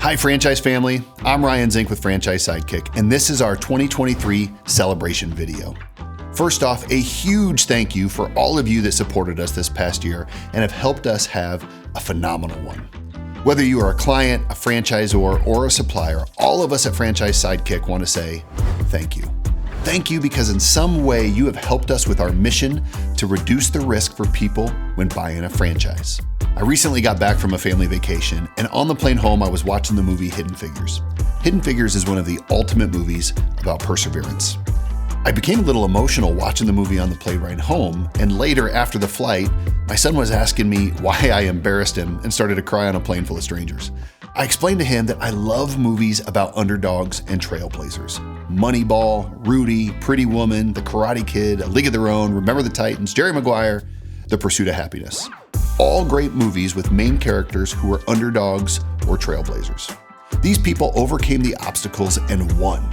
Hi, franchise family. I'm Ryan Zink with Franchise Sidekick, and this is our 2023 celebration video. First off, a huge thank you for all of you that supported us this past year and have helped us have a phenomenal one. Whether you are a client, a franchisor, or a supplier, all of us at Franchise Sidekick want to say thank you. Thank you because in some way you have helped us with our mission to reduce the risk for people when buying a franchise. I recently got back from a family vacation, and on the plane home, I was watching the movie Hidden Figures. Hidden Figures is one of the ultimate movies about perseverance. I became a little emotional watching the movie on the plane ride home, and later, after the flight, my son was asking me why I embarrassed him and started to cry on a plane full of strangers. I explained to him that I love movies about underdogs and trailblazers. Moneyball, Rudy, Pretty Woman, The Karate Kid, A League of Their Own, Remember the Titans, Jerry Maguire, The Pursuit of Happiness. All great movies with main characters who were underdogs or trailblazers. These people overcame the obstacles and won.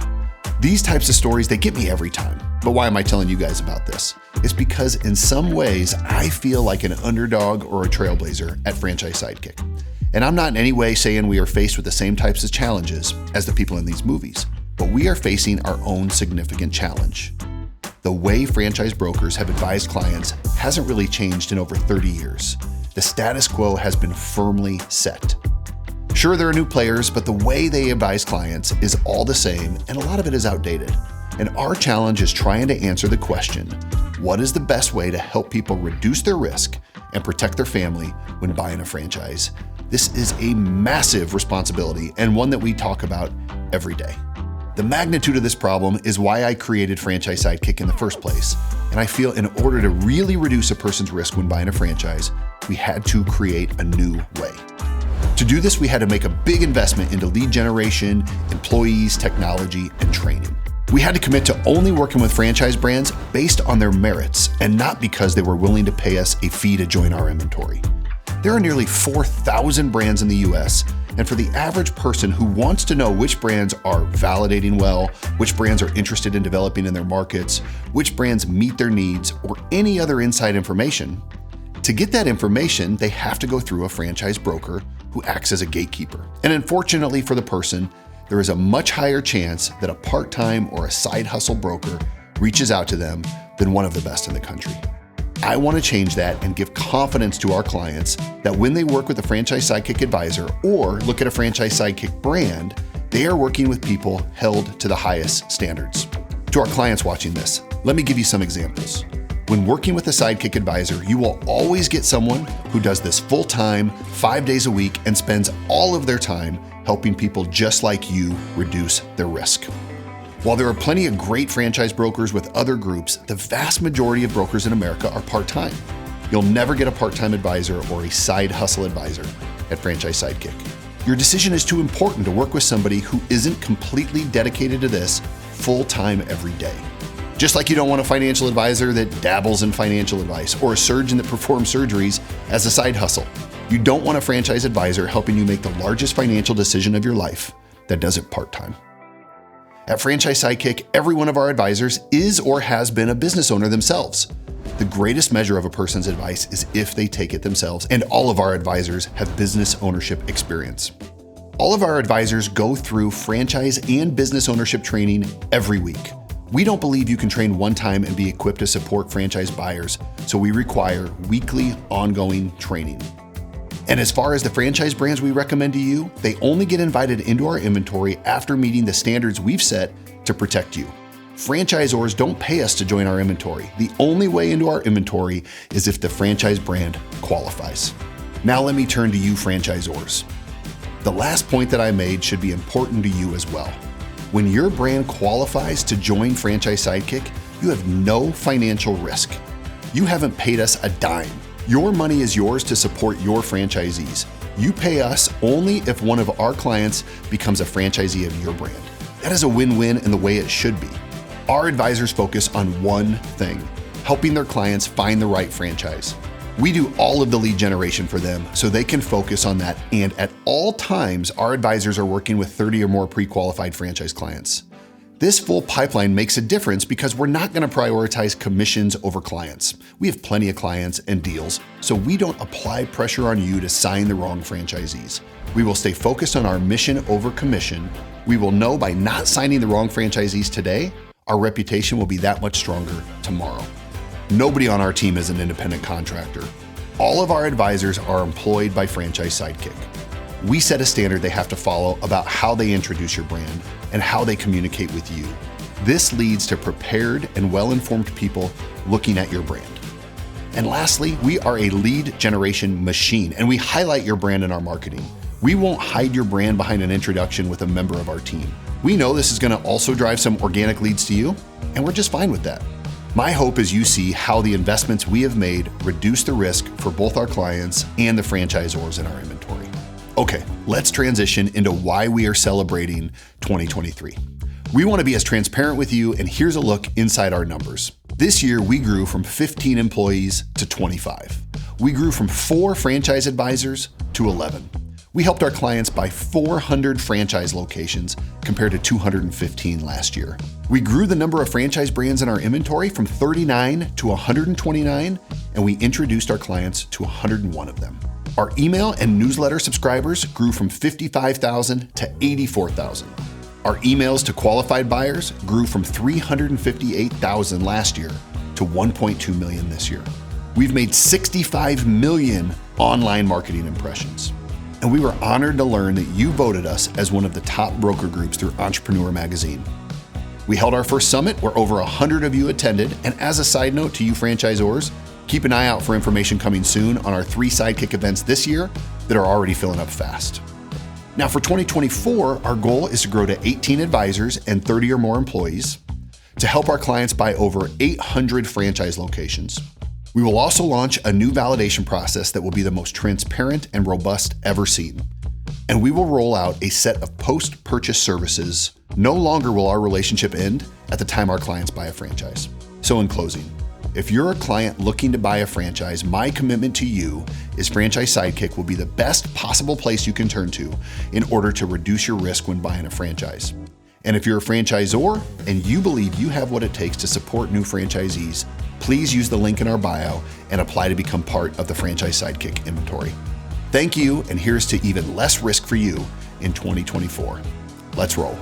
These types of stories, they get me every time. But why am I telling you guys about this? It's because in some ways, I feel like an underdog or a trailblazer at Franchise Sidekick. And I'm not in any way saying we are faced with the same types of challenges as the people in these movies, but we are facing our own significant challenge. The way franchise brokers have advised clients hasn't really changed in over 30 years. The status quo has been firmly set. Sure, there are new players, but the way they advise clients is all the same, and a lot of it is outdated. And our challenge is trying to answer the question, what is the best way to help people reduce their risk and protect their family when buying a franchise? This is a massive responsibility and one that we talk about every day. The magnitude of this problem is why I created Franchise Sidekick in the first place. And I feel in order to really reduce a person's risk when buying a franchise, we had to create a new way. To do this, we had to make a big investment into lead generation, employees, technology, and training. We had to commit to only working with franchise brands based on their merits and not because they were willing to pay us a fee to join our inventory. There are nearly 4,000 brands in the US, and for the average person who wants to know which brands are validating well, which brands are interested in developing in their markets, which brands meet their needs, or any other inside information, to get that information, they have to go through a franchise broker who acts as a gatekeeper. And unfortunately for the person, there is a much higher chance that a part-time or a side hustle broker reaches out to them than one of the best in the country. I want to change that and give confidence to our clients that when they work with a Franchise Sidekick advisor or look at a Franchise Sidekick brand, they are working with people held to the highest standards. To our clients watching this, let me give you some examples. When working with a Sidekick advisor, you will always get someone who does this full-time, 5 days a week, and spends all of their time helping people just like you reduce their risk. While there are plenty of great franchise brokers with other groups, the vast majority of brokers in America are part-time. You'll never get a part-time advisor or a side hustle advisor at Franchise Sidekick. Your decision is too important to work with somebody who isn't completely dedicated to this full-time every day. Just like you don't want a financial advisor that dabbles in financial advice or a surgeon that performs surgeries as a side hustle. You don't want a franchise advisor helping you make the largest financial decision of your life that does it part-time. At Franchise Sidekick, every one of our advisors is or has been a business owner themselves. The greatest measure of a person's advice is if they take it themselves, and all of our advisors have business ownership experience. All of our advisors go through franchise and business ownership training every week. We don't believe you can train one time and be equipped to support franchise buyers, so we require weekly, ongoing training. And as far as the franchise brands we recommend to you, they only get invited into our inventory after meeting the standards we've set to protect you. Franchisors don't pay us to join our inventory. The only way into our inventory is if the franchise brand qualifies. Now let me turn to you franchisors. The last point that I made should be important to you as well. When your brand qualifies to join Franchise Sidekick, you have no financial risk. You haven't paid us a dime. Your money is yours to support your franchisees. You pay us only if one of our clients becomes a franchisee of your brand. That is a win-win in the way it should be. Our advisors focus on one thing, helping their clients find the right franchise. We do all of the lead generation for them so they can focus on that. And at all times, our advisors are working with 30 or more pre-qualified franchise clients. This full pipeline makes a difference because we're not going to prioritize commissions over clients. We have plenty of clients and deals, so we don't apply pressure on you to sign the wrong franchisees. We will stay focused on our mission over commission. We will know by not signing the wrong franchisees today, our reputation will be that much stronger tomorrow. Nobody on our team is an independent contractor. All of our advisors are employed by Franchise Sidekick. We set a standard they have to follow about how they introduce your brand and how they communicate with you. This leads to prepared and well-informed people looking at your brand. And lastly, we are a lead generation machine, and we highlight your brand in our marketing. We won't hide your brand behind an introduction with a member of our team. We know this is going to also drive some organic leads to you, and we're just fine with that. My hope is you see how the investments we have made reduce the risk for both our clients and the franchisors in our inventory. Okay, let's transition into why we are celebrating 2023. We want to be as transparent with you, and here's a look inside our numbers. This year, we grew from 15 employees to 25. We grew from 4 franchise advisors to 11. We helped our clients buy 400 franchise locations compared to 215 last year. We grew the number of franchise brands in our inventory from 39 to 129, and we introduced our clients to 101 of them. Our email and newsletter subscribers grew from 55,000 to 84,000. Our emails to qualified buyers grew from 358,000 last year to 1.2 million this year. We've made 65 million online marketing impressions. And we were honored to learn that you voted us as one of the top broker groups through Entrepreneur Magazine. We held our first summit where over 100 of you attended. And as a side note to you franchisors, keep an eye out for information coming soon on our 3 Sidekick events this year that are already filling up fast. Now for 2024, our goal is to grow to 18 advisors and 30 or more employees to help our clients buy over 800 franchise locations. We will also launch a new validation process that will be the most transparent and robust ever seen. And we will roll out a set of post-purchase services. No longer will our relationship end at the time our clients buy a franchise. So in closing, if you're a client looking to buy a franchise, my commitment to you is Franchise Sidekick will be the best possible place you can turn to in order to reduce your risk when buying a franchise. And if you're a franchisor and you believe you have what it takes to support new franchisees, please use the link in our bio and apply to become part of the Franchise Sidekick inventory. Thank you, and here's to even less risk for you in 2024. Let's roll.